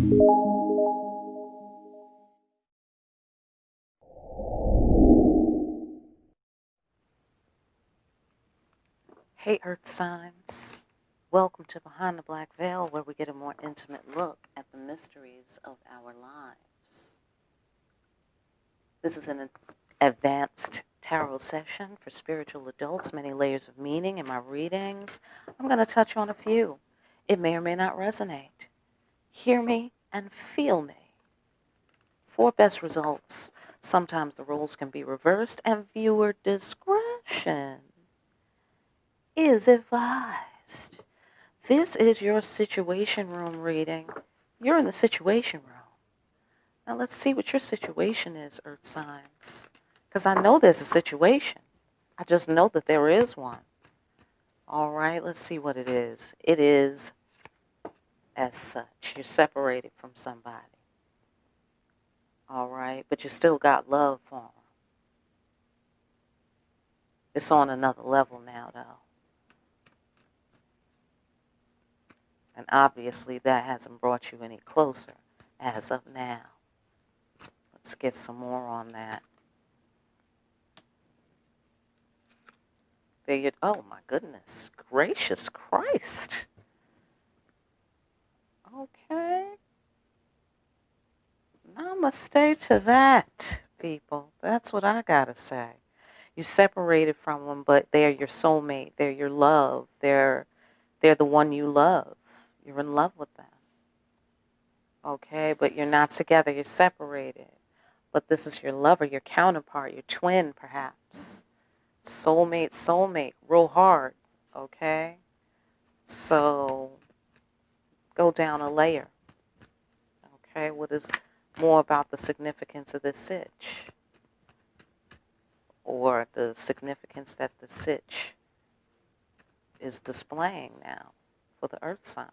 Hey, Earth signs. Welcome to Behind the Black Veil, where we get a more intimate look at the mysteries of our lives. This is an advanced tarot session for spiritual adults, many layers of meaning in my readings. I'm going to touch on a few. It may or may not resonate. Hear me and feel me. For best results, sometimes the roles can be reversed, and viewer discretion is advised. This is your situation room reading. You're in the situation room. Now let's see what your situation is, Earth signs. Because I know there's a situation. I just know that there is one. All right, let's see what it is. It is as such. You're separated from somebody. All right, but you still got love for them. It's on another level now, though. And obviously that hasn't brought you any closer as of now. Let's get some more on that. There you, oh my goodness, gracious Christ. Okay. Namaste to that, people. That's what I gotta say. You separated from them, but they're your soulmate. They're your love. They're the one you love. You're in love with them. Okay, but you're not together. You're separated. But this is your lover, your counterpart, your twin, perhaps. Soulmate, real hard. Okay? So, go down a layer. Okay, what is more about the significance of this sitch? Or the significance that the sitch is displaying now for the earth signs.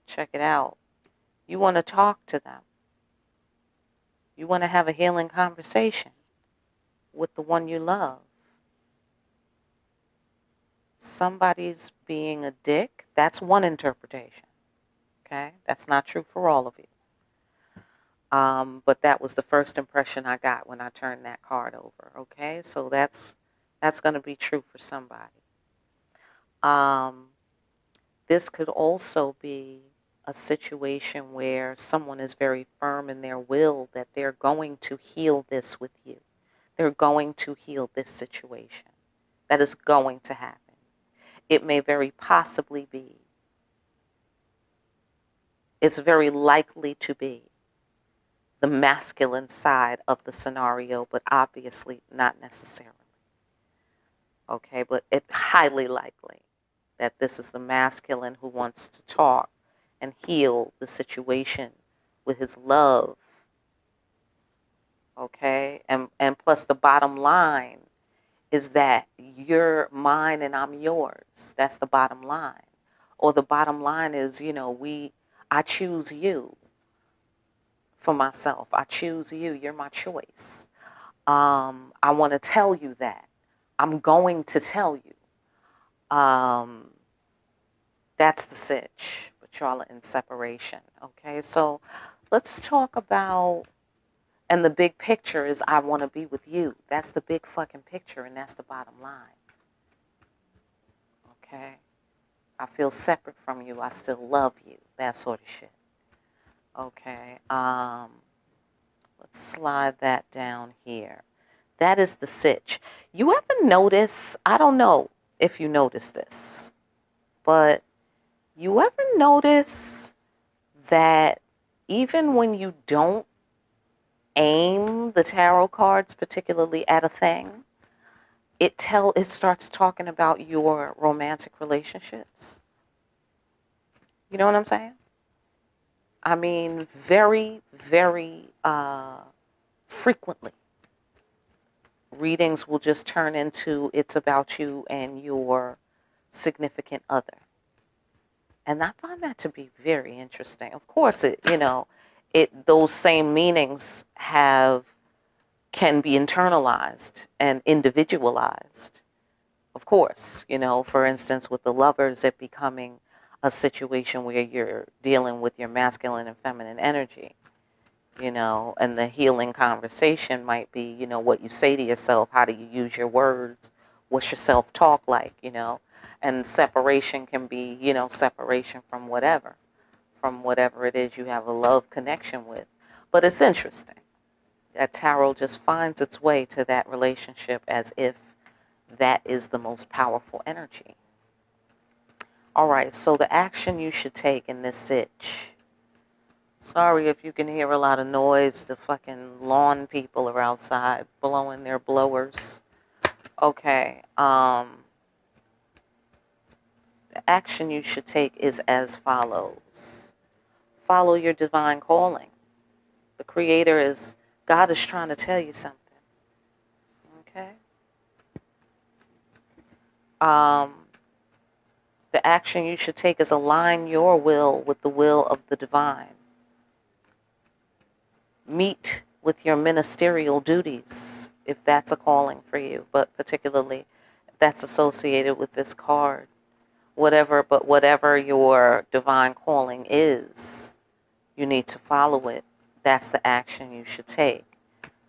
Check it out. You want to talk to them. You want to have a healing conversation with the one you love. Somebody's being a dick. That's one interpretation. Okay? That's not true for all of you. But that was the first impression I got when I turned that card over. Okay? So that's going to be true for somebody. This could also be a situation where someone is very firm in their will that they're going to heal this with you. They're going to heal this situation. That is going to happen. It may very possibly be. It's very likely to be the masculine side of the scenario, but obviously not necessarily. Okay, but it's highly likely that this is the masculine who wants to talk and heal the situation with his love. Okay, and plus the bottom line is that you're mine and I'm yours. That's the bottom line. Or the bottom line is, I choose you for myself. I choose you. You're my choice. I want to tell you that. I'm going to tell you. That's the sitch, but y'all are in separation. Okay, so let's talk about, and the big picture is I want to be with you. That's the big fucking picture, and that's the bottom line. Okay? I feel separate from you. I still love you. That sort of shit. Okay. Let's slide that down here. That is the sitch. You ever notice, I don't know if you notice this, but you ever notice that even when you don't aim the tarot cards particularly at a thing, it starts talking about your romantic relationships? You know what I'm saying? I mean, very, very frequently, readings will just turn into it's about you and your significant other. And I find that to be very interesting. Of course, those same meanings can be internalized and individualized. Of course, for instance, with the lovers, it becoming a situation where you're dealing with your masculine and feminine energy, and the healing conversation might be, what you say to yourself, how do you use your words, what's your self-talk like, and separation can be, separation from whatever it is you have a love connection with. But it's interesting that tarot just finds its way to that relationship as if that is the most powerful energy. All right, so the action you should take in this sitch. Sorry if you can hear a lot of noise. The fucking lawn people are outside blowing their blowers. Okay, the action you should take is as follows. Follow your divine calling. The Creator God is trying to tell you something. Okay? The action you should take is align your will with the will of the divine. Meet with your ministerial duties, if that's a calling for you, but particularly if that's associated with this card. Whatever your divine calling is, you need to follow it. That's the action you should take.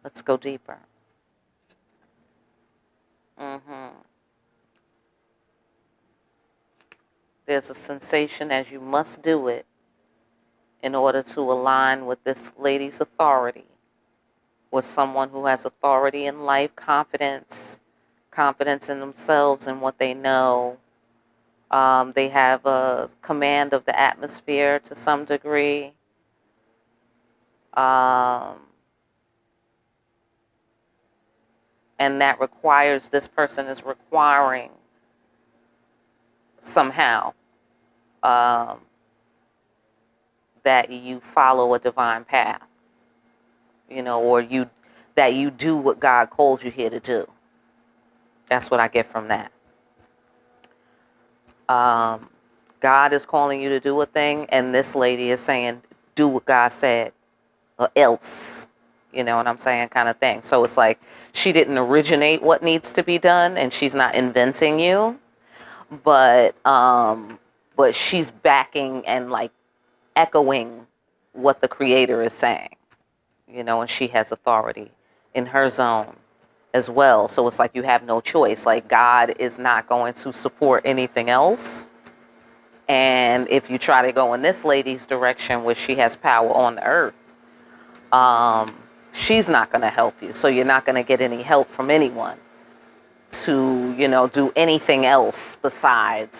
Let's go deeper. There's a sensation as you must do it in order to align with this lady's authority, with someone who has authority in life, confidence in themselves and what they know. They have a command of the atmosphere to some degree. And that requires, this person is requiring somehow that you follow a divine path, or that you do what God called you here to do. That's what I get from that. God is calling you to do a thing, and this lady is saying, do what God said, or else, you know what I'm saying, kind of thing. So it's like she didn't originate what needs to be done, and she's not inventing you, but she's backing and like echoing what the Creator is saying, and she has authority in her zone as well. So it's like you have no choice. Like, God is not going to support anything else. And if you try to go in this lady's direction where she has power on the earth, she's not going to help you. So you're not going to get any help from anyone to, do anything else besides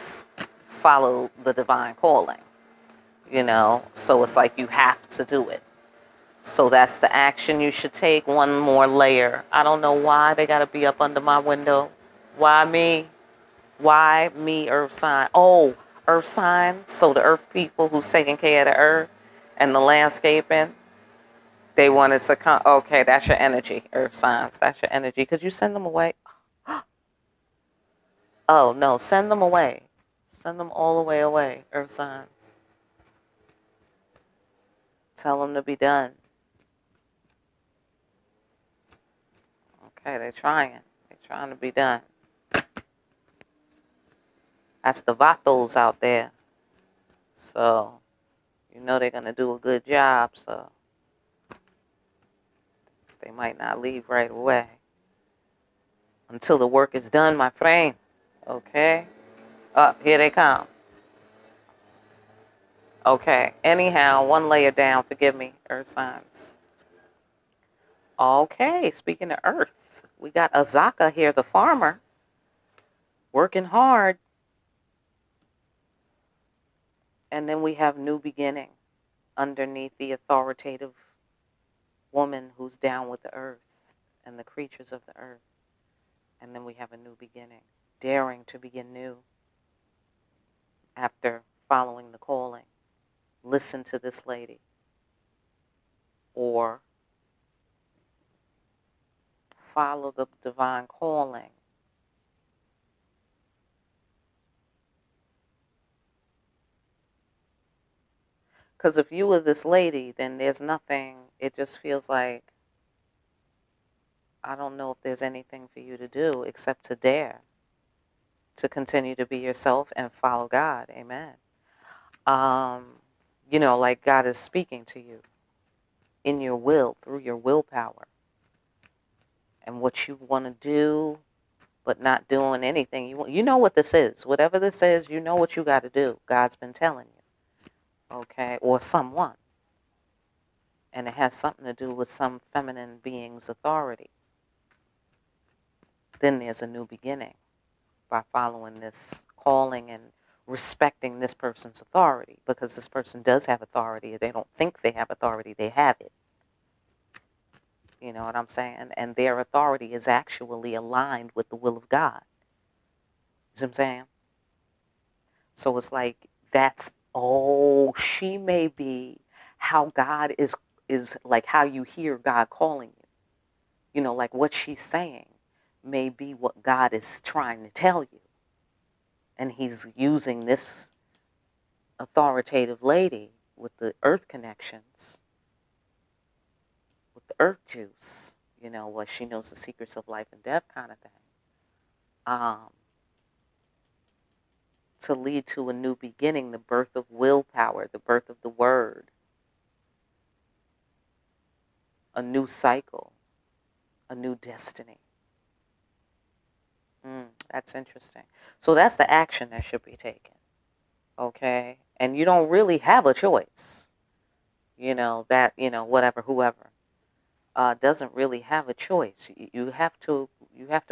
follow the divine calling, So it's like you have to do it. So that's the action you should take. One more layer. I don't know why they got to be up under my window. Why me? Why me, earth sign? Oh, earth sign. So the earth people who's taking care of the earth and the landscaping, they wanted to come. Okay, that's your energy, earth signs. That's your energy. Could you send them away? Oh, no, send them away. Send them all the way away, earth signs. Tell them to be done. Okay, they're trying. They're trying to be done. That's the vatos out there. So, they're going to do a good job, so they might not leave right away until the work is done, my friend. Okay? Here they come. Okay. Anyhow, one layer down. Forgive me, earth signs. Okay. Speaking of earth, we got Azaka here, the farmer, working hard. And then we have new beginning underneath the authoritative woman who's down with the earth and the creatures of the earth. And then we have a new beginning, daring to begin new after following the calling. Listen to this lady. Or follow the divine calling. Because if you were this lady, then there's nothing, it just feels like, I don't know if there's anything for you to do except to dare to continue to be yourself and follow God. Amen. Like God is speaking to you in your will, through your willpower, and what you want to do, but not doing anything. You know what this is. Whatever this is, you know what you got to do. God's been telling you, okay, or someone. And it has something to do with some feminine being's authority. Then there's a new beginning by following this calling and respecting this person's authority, because this person does have authority. They don't think they have authority, they have it. You know what I'm saying? And their authority is actually aligned with the will of God. You see what I'm saying? So it's like she may be how God is like how you hear God calling you. Like what she's saying may be what God is trying to tell you. And he's using this authoritative lady with the earth connections, with the earth juice, what she knows the secrets of life and death kind of thing, to lead to a new beginning, the birth of willpower, the birth of the word, a new cycle, a new destiny. That's interesting. So that's the action that should be taken. Okay? And you don't really have a choice. Whatever, whoever doesn't really have a choice. You have to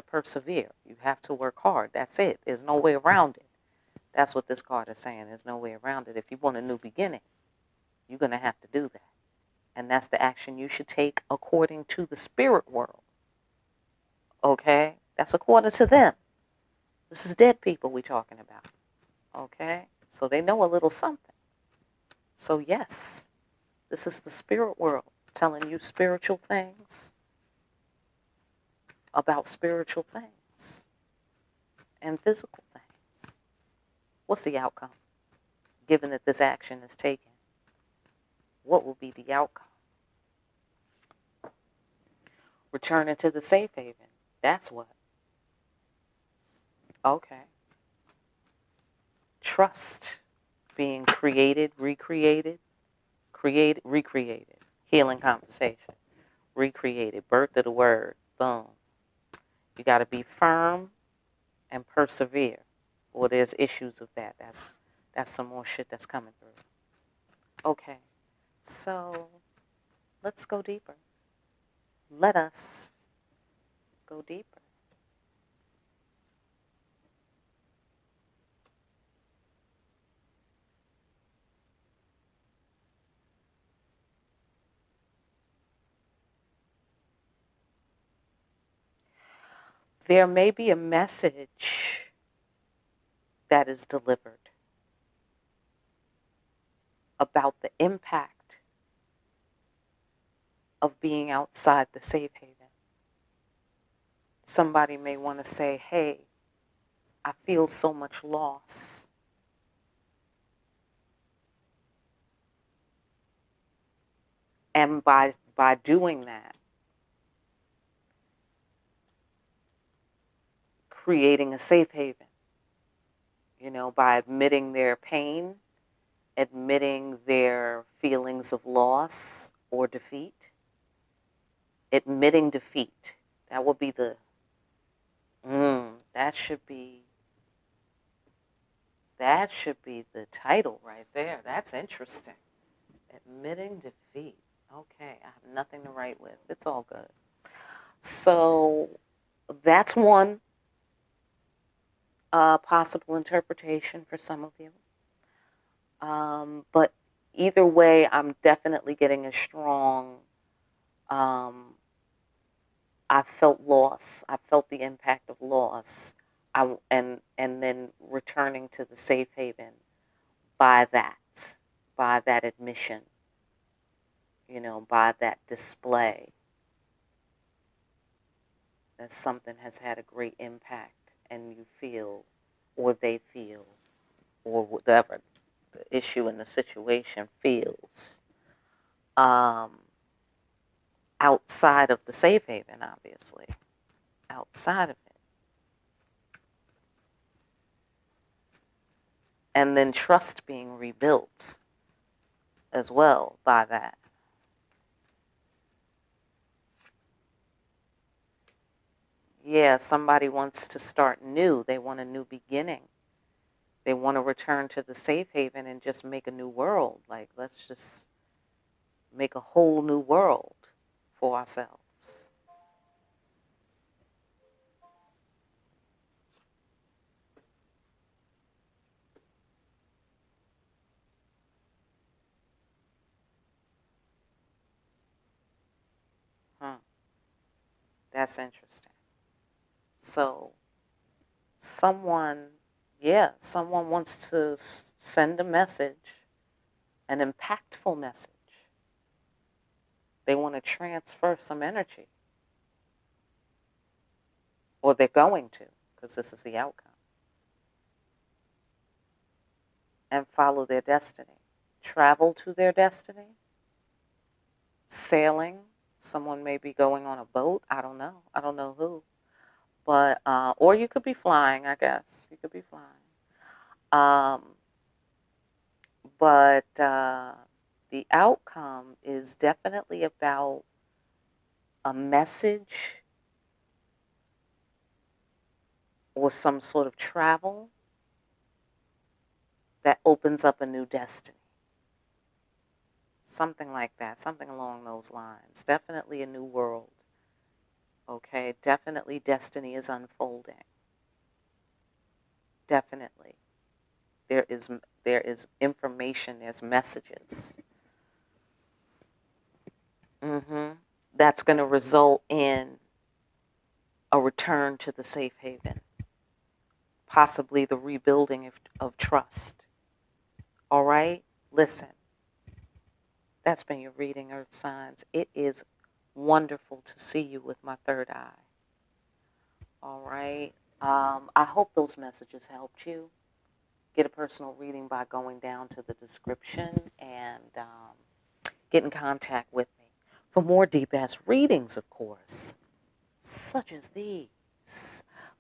persevere. You have to work hard. That's it. There's no way around it. That's what this card is saying. There's no way around it. If you want a new beginning, you're going to have to do that. And that's the action you should take according to the spirit world. Okay? That's according to them. This is dead people we're talking about. Okay? So they know a little something. So yes, this is the spirit world telling you spiritual things about spiritual things and physical things. What's the outcome? Given that this action is taken, what will be the outcome? Returning to the safe haven. That's what. Okay. Trust being created, recreated, recreated. Healing conversation. Recreated. Birth of the word. Boom. You got to be firm and persevere, or there's issues of that. That's some more shit that's coming through. Okay. So let's go deeper. Let us go deeper. There may be a message that is delivered about the impact of being outside the safe haven. Somebody may want to say, hey, I feel so much loss. And by doing that, creating a safe haven, by admitting their pain, admitting their feelings of loss or defeat, admitting defeat. That will be that should be the title right there. That's interesting. Admitting defeat. Okay, I have nothing to write with. It's all good. So that's one possible interpretation for some of you. But either way, I'm definitely getting a strong, I felt loss. I felt the impact of loss. And then returning to the safe haven by that admission, by that display that something has had a great impact, and you feel, or they feel, or whatever the issue in the situation feels, outside of the safe haven, obviously, outside of it. And then trust being rebuilt as well by that. Yeah, somebody wants to start new. They want a new beginning. They want to return to the safe haven and just make a new world. Like, let's just make a whole new world for ourselves. Huh. That's interesting. So, someone, yeah, someone wants to send a message, an impactful message. They want to transfer some energy, or they're going to, because this is the outcome, and follow their destiny. Travel to their destiny, sailing. Someone may be going on a boat. I don't know. I don't know who. But, or you could be flying, I guess. You could be flying. But the outcome is definitely about a message or some sort of travel that opens up a new destiny. Something like that, something along those lines. Definitely a new world. Okay, definitely destiny is unfolding. Definitely. There is information, there's messages. That's going to result in a return to the safe haven, possibly the rebuilding of trust. All right? Listen, that's been your reading, Earth Signs. It is wonderful to see you with my third eye. All right? I hope those messages helped you. Get a personal reading by going down to the description and get in contact with me for more deep-ass readings, of course, such as these.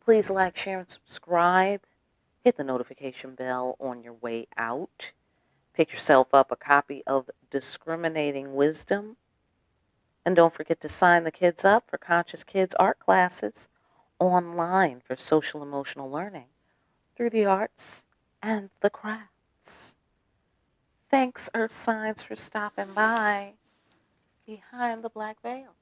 Please like, share, and subscribe. Hit the notification bell on your way out. Pick yourself up a copy of Discriminating Wisdom. And don't forget to sign the kids up for Conscious Kids art classes online for social emotional learning through the arts and the crafts. Thanks, Earth Signs, for stopping by behind the black veil.